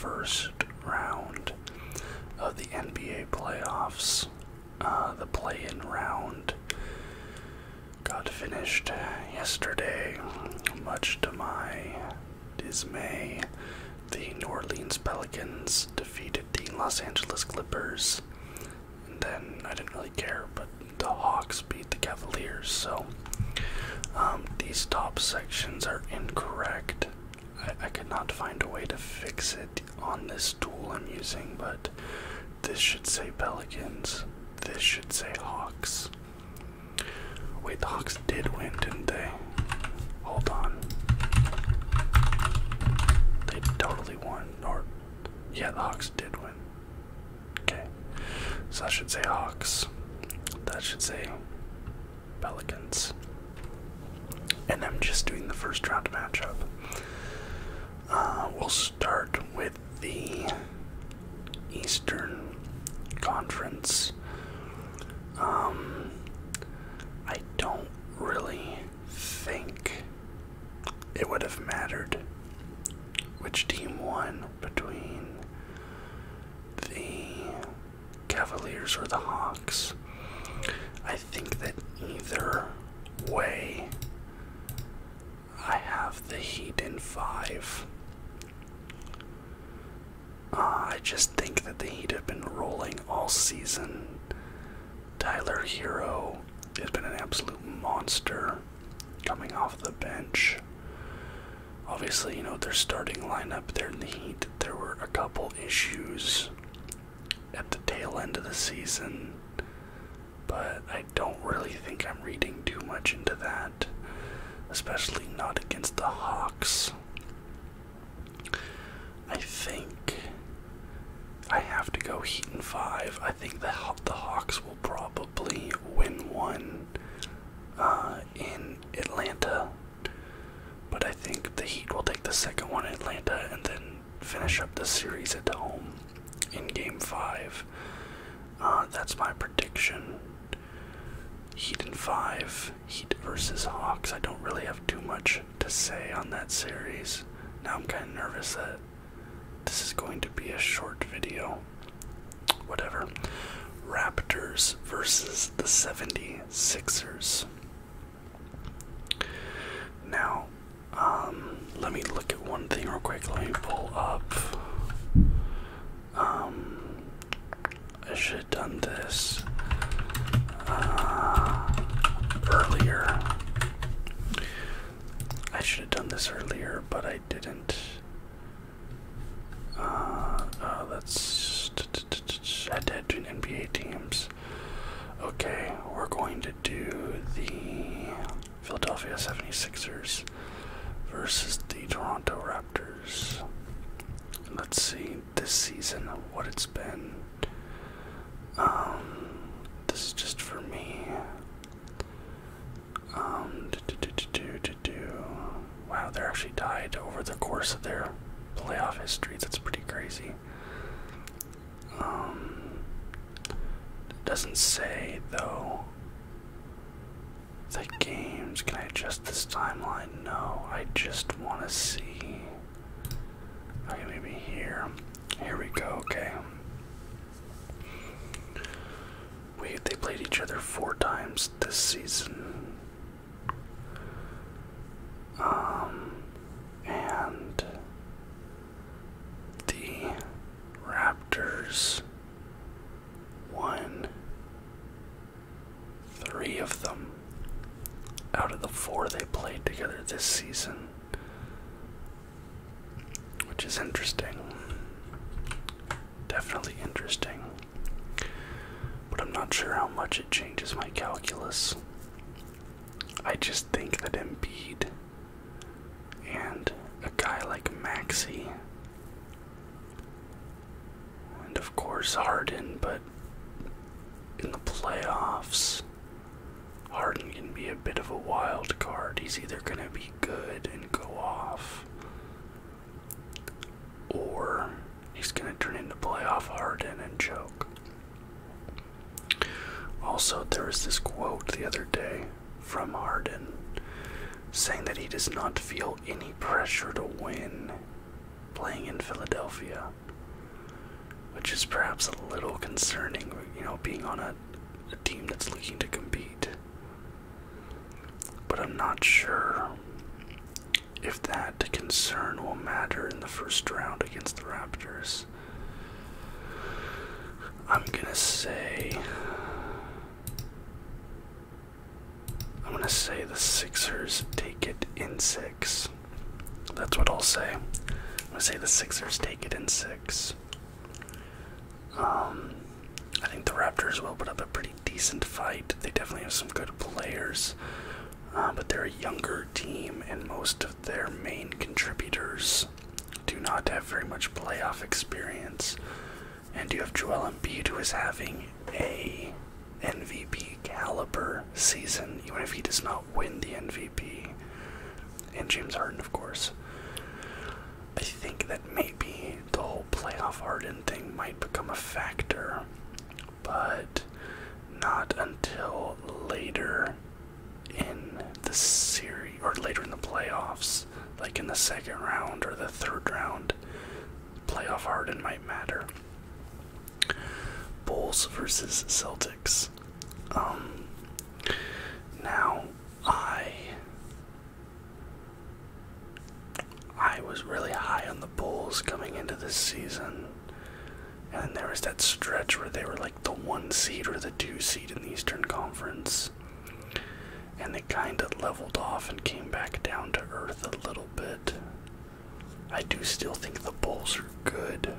first round of the NBA playoffs. The play-in round got finished yesterday, much to my dismay. The New Orleans Pelicans defeated the Los Angeles Clippers, and then I didn't really care, but the Hawks beat the Cavaliers. So these top sections are incorrect. I could not find a way to fix it on this tool I'm using, but this should say Pelicans, this should say Hawks. Wait, the Hawks did win, didn't they? Hold on. They totally won. Or, yeah, the Hawks did win. Okay. So that should say Hawks. That should say Pelicans. And I'm just doing the first round matchup. We'll start with the Eastern Conference. I don't really think it would have mattered which team won between the Cavaliers or the Hawks. I think that either way, I have the Heat in 5. I just think that the Heat have been rolling all season. Tyler Hero has been an absolute monster coming off the bench. Obviously, you know, their starting lineup there in the Heat, there were a couple issues at the tail end of the season, but I don't really think I'm reading too much into that, especially not against the Hawks. I think I have to go Heat in 5. I think the Hawks will probably win one in Atlanta, but I think the Heat will take the second one in Atlanta and then finish up the series at home in Game 5. That's my prediction. Heat in 5, Heat versus Hawks. I don't really have too much to say on that series. Now I'm kind of nervous that this is going to be a short video. Whatever. Raptors versus the 76ers. Now, let me look at one thing real quick. Let me pull up. I should have done this earlier. I should have done this earlier, but I didn't. That's head-to-head between NBA teams. Okay, we're going to do the Philadelphia 76ers versus the Toronto Raptors. Let's see this season what it's been. This is just for me. Wow, they're actually tied over the course of their playoff history. That's pretty crazy. It doesn't say, though, the games. Can I adjust this timeline? No, I just want to see. Okay, maybe here. Here we go, okay. They played each other 4 times this season. And the Raptors won 3 of them out of the 4 they played together this season, which is interesting. Definitely interesting. But I'm not sure how much it changes my calculus. I just think that Embiid and a guy like Maxey, and of course Harden, but in the playoffs, Harden can be a bit of a wild card. He's either going to be good and go off, or he's going to turn into playoff Harden and choke. Also, there was this quote the other day from Harden saying that he does not feel any pressure to win playing in Philadelphia, which is perhaps a little concerning, being on a team that's looking to compete. But I'm not sure if that concern will matter in the first round against the Raptors. I'm gonna say the Sixers take it in 6. That's what I'll say. I'm gonna say the Sixers take it in 6. I think the Raptors will put up a pretty decent fight. They definitely have some good players, but they're a younger team, and most of their main contributors do not have very much playoff experience. And you have Joel Embiid, who is having a MVP caliber season, even if he does not win the MVP. And James Harden, of course. I think that maybe the whole playoff Harden thing might become a factor, but not until later in the series, or later in the playoffs, like in the second round or the third round. Playoff Harden might matter. Bulls versus Celtics. Now, I was really high on the Bulls coming into this season, and then there was that stretch where they were like the 1 seed or the 2 seed in the Eastern Conference, and they kind of leveled off and came back down to earth a little bit. I do still think the Bulls are good,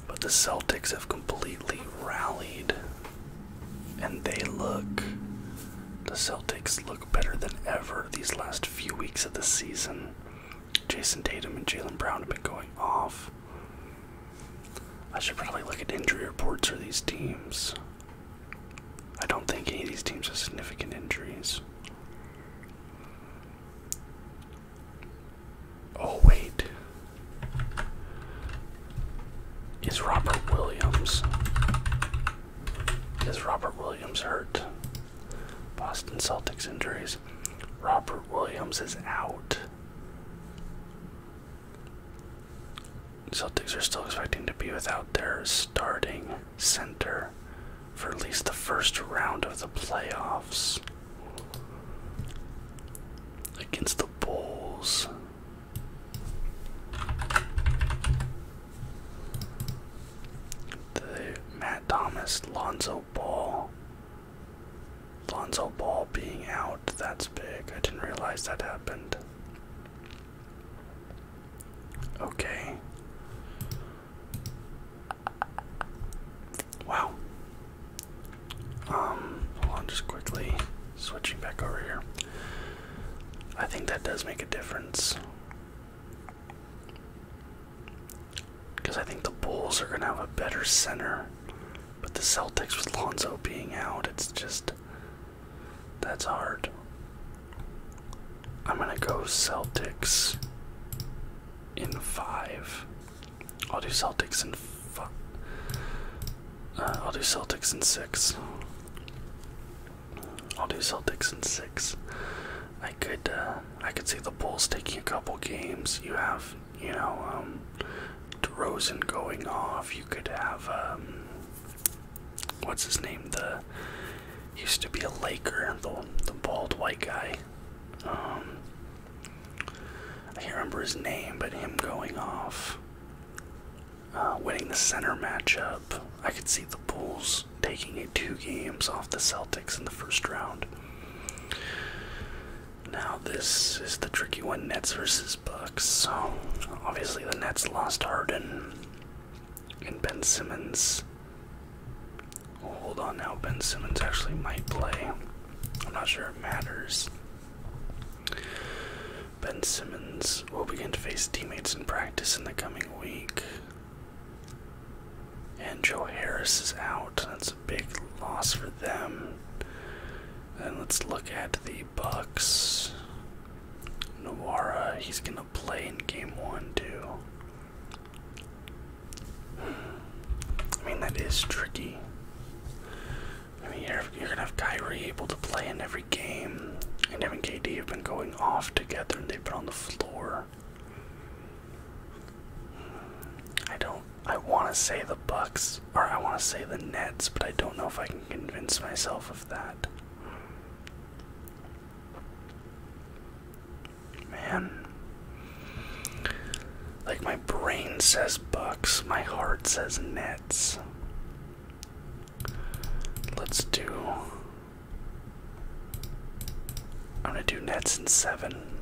but the Celtics have completely rallied, and the Celtics look better than ever these last few weeks of the season. Jason Tatum and Jaylen Brown have been going off. I should probably look at injury reports for these teams. I don't think any of these teams have significant injuries. Oh, wait. Is Robert Williams hurt? Boston Celtics injuries. Robert Williams is out. Celtics are still expecting to be without their starting center for at least the first round of the playoffs against the Bulls. Matt Thomas, Lonzo Ball being out, that's big. I didn't realize that happened. Okay. Wow. Hold on, just quickly switching back over here. I think that does make a difference, because I think the Bulls are going to have a better center, but the Celtics with Lonzo being out, it's just, that's hard. I'm going to go Celtics in 5. I'll do Celtics in 5. I'll do Celtics in 6. I'll do Celtics in 6. I could see the Bulls taking a couple games. You have, DeRozan going off. You could have, what's his name? Used to be a Laker, the bald white guy. I can't remember his name, but him going off, winning the center matchup. I could see the Bulls taking 2 games off the Celtics in the first round. Now this is the tricky one, Nets versus Bucks. So obviously the Nets lost Harden and Ben Simmons. Oh, hold on now, Ben Simmons actually might play. I'm not sure it matters. Ben Simmons will begin to face teammates in practice in the coming week. And Joe Harris is out. That's a big loss for them. And let's look at the Bucks. Noara, he's gonna play in game 1 too. I mean, that is tricky. I mean, you're gonna have Kyrie able to play in every game, and him and KD have been going off together, and they've been on the floor. I want to say the Bucks, or I want to say the Nets, but I don't know if I can convince myself of that. Man. Like, my brain says Bucks, my heart says Nets. Let's do... I'm gonna do Nets in 7.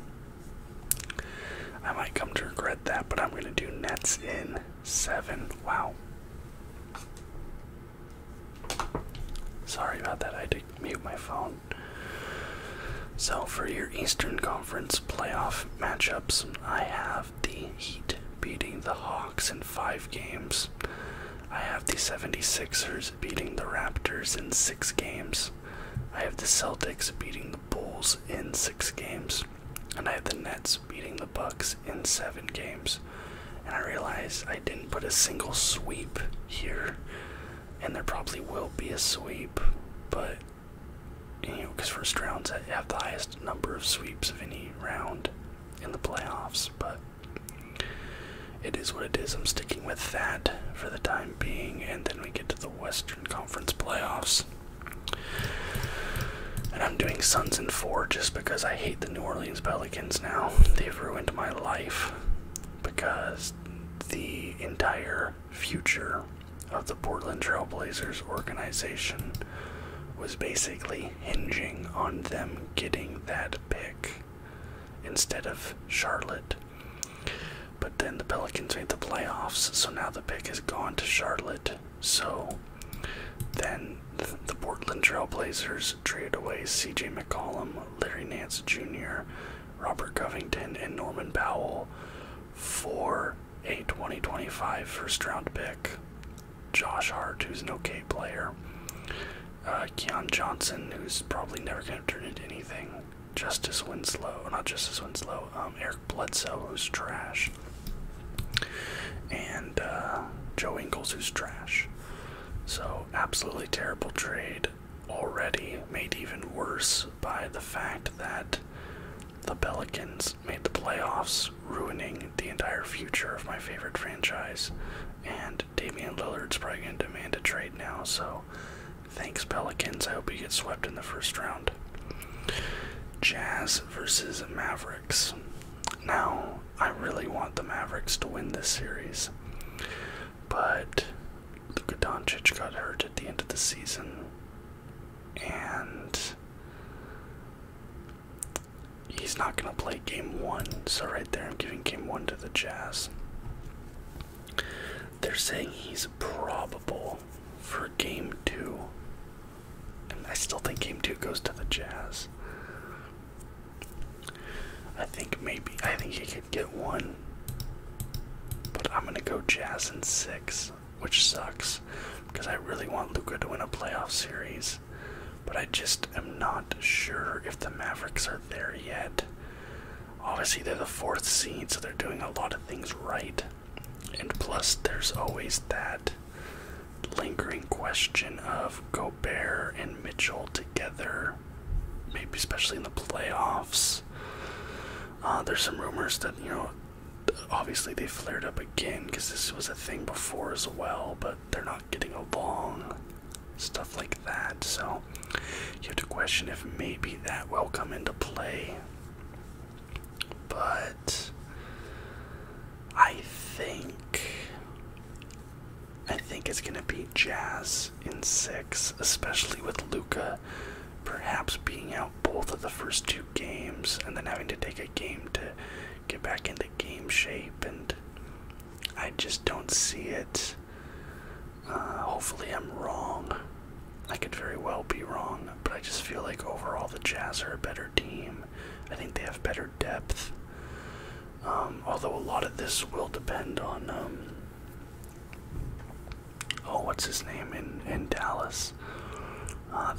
I might come to regret that, but I'm gonna do Nets in 7. Wow. Sorry about that, I had to mute my phone. So for your Eastern Conference playoff matchups, I have the Heat beating the Hawks in 5 games. I have the 76ers beating the Raptors in 6 games. I have the Celtics beating the Bulls in 6 games. And I have the Nets beating the Bucks in 7 games. And I realize I didn't put a single sweep here. And there probably will be a sweep. But, you know, because first rounds have the highest number of sweeps of any round in the playoffs. But it is what it is. I'm sticking with that for the time being. And then we get to the Western Conference playoffs. And I'm doing Suns in 4 just because I hate the New Orleans Pelicans now. They've ruined my life because the entire future of the Portland Trail Blazers organization was basically hinging on them getting that pick instead of Charlotte. But then the Pelicans made the playoffs, so now the pick has gone to Charlotte. So then the Portland Trail Blazers traded away C.J. McCollum, Larry Nance Jr., Robert Covington, and Norman Powell for a 2025 first-round pick. Josh Hart, who's an okay player. Keon Johnson, who's probably never going to turn into anything. Eric Bledsoe, who's trash. And Joe Ingles, who's trash. So, absolutely terrible trade, already made even worse by the fact that the Pelicans made the playoffs, ruining the entire future of my favorite franchise. And Damian Lillard's probably going to demand a trade now, so thanks Pelicans, I hope you get swept in the first round. Jazz versus Mavericks. Now, I really want the Mavericks to win this series, but Luka Doncic got hurt at the end of the season, and he's not going to play game 1, so right there I'm giving game 1 to the Jazz. They're saying he's probable for game 2, and I still think game 2 goes to the Jazz. I think he could get 1, but I'm going to go Jazz in 6. Which sucks, because I really want Luka to win a playoff series, but I just am not sure if the Mavericks are there yet. Obviously, they're the 4th seed, so they're doing a lot of things right, and plus, there's always that lingering question of Gobert and Mitchell together, maybe especially in the playoffs. There's some rumors that, you know, obviously they flared up again because this was a thing before as well, but they're not getting along, stuff like that, so you have to question if maybe that will come into play. But I think it's gonna be Jazz in 6, especially with Luka perhaps being out both of the first 2 games and then having to take a game to get back into game shape, and I just don't see it. Hopefully I'm wrong. I could very well be wrong, but I just feel like overall the Jazz are a better team. I think they have better depth. Although a lot of this will depend on what's his name in Dallas?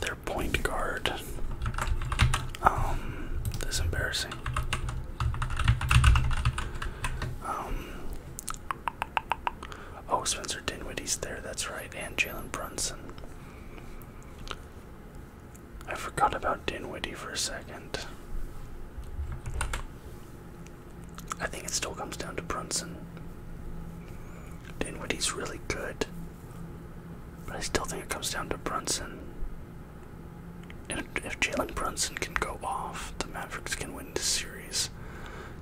Their point guard. This is embarrassing. Spencer Dinwiddie's there, that's right, and Jalen Brunson. I forgot about Dinwiddie for a second. I think it still comes down to Brunson. Dinwiddie's really I still think it comes down to Brunson. And if Jalen Brunson can go off, the Mavericks can win this series.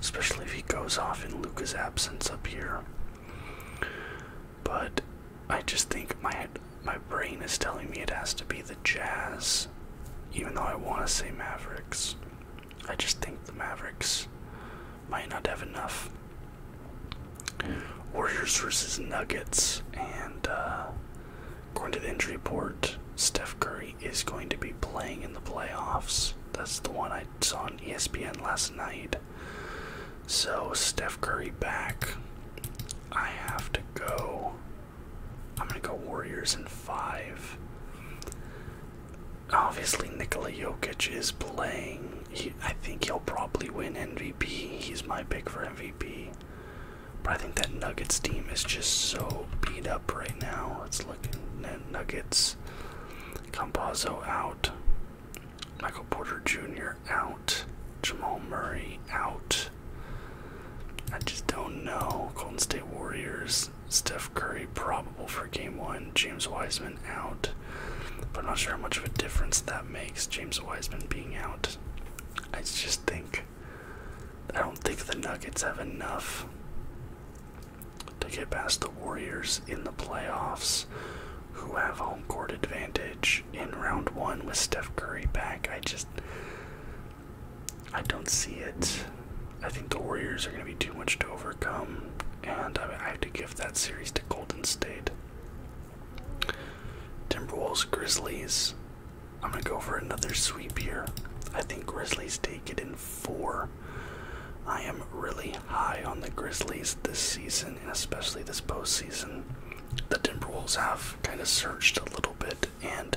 Especially if he goes off in Luka's absence up here. But I just think my brain is telling me it has to be the Jazz. Even though I want to say Mavericks. I just think the Mavericks might not have enough. Warriors versus Nuggets. And according to the injury report, Steph Curry is going to be playing in the playoffs. That's the one I saw on ESPN last night. So, Steph Curry back. I have to go. I'm going to go Warriors in 5. Obviously, Nikola Jokic is playing. I think he'll probably win MVP. He's my pick for MVP. But I think that Nuggets team is just so beat up right now. Let's look at Nuggets. Campazzo out. Michael Porter Jr. out. Jamal Murray out. I just don't know. Golden State Warriors. Steph Curry probable for game 1. James Wiseman out. But I'm not sure how much of a difference that makes, James Wiseman being out. I don't think the Nuggets have enough to get past the Warriors in the playoffs, who have home court advantage in round 1 with Steph Curry back. I don't see it. I think the Warriors are going to be too much to overcome, and I have to give that series to Golden State. Timberwolves, Grizzlies. I'm going to go for another sweep here. I think Grizzlies take it in 4. I am really high on the Grizzlies this season, and especially this postseason. The Timberwolves have kind of surged a little bit, and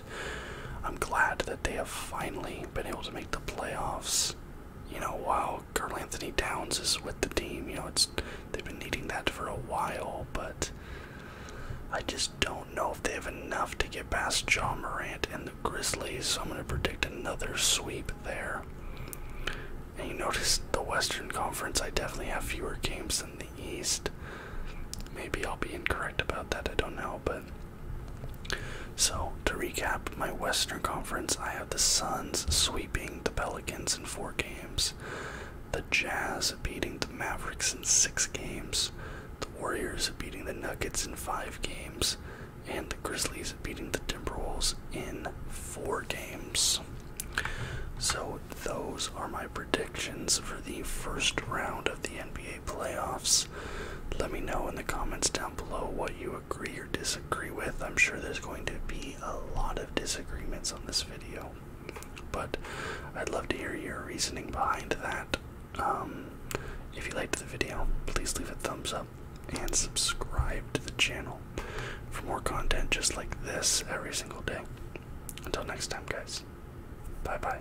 I'm glad that they have finally been able to make the playoffs. While Karl Anthony Towns is with the team, they've been needing that for a while, but I just don't know if they have enough to get past Ja Morant and the Grizzlies, so I'm going to predict another sweep there. And you notice the Western Conference, I definitely have fewer games than the East. Maybe I'll be incorrect about that, I don't know, but... So, to recap my Western Conference, I have the Suns sweeping the Pelicans in 4 games, the Jazz beating the Mavericks in 6 games, the Warriors beating the Nuggets in 5 games, and the Grizzlies beating the Timberwolves in 4 games. So those are my predictions for the first round of the NBA playoffs. Let me know in the comments down below what you agree or disagree with. I'm sure there's going to be a lot of disagreements on this video, but I'd love to hear your reasoning behind that. If you liked the video, please leave a thumbs up and subscribe to the channel for more content just like this every single day. Until next time, guys. Bye-bye.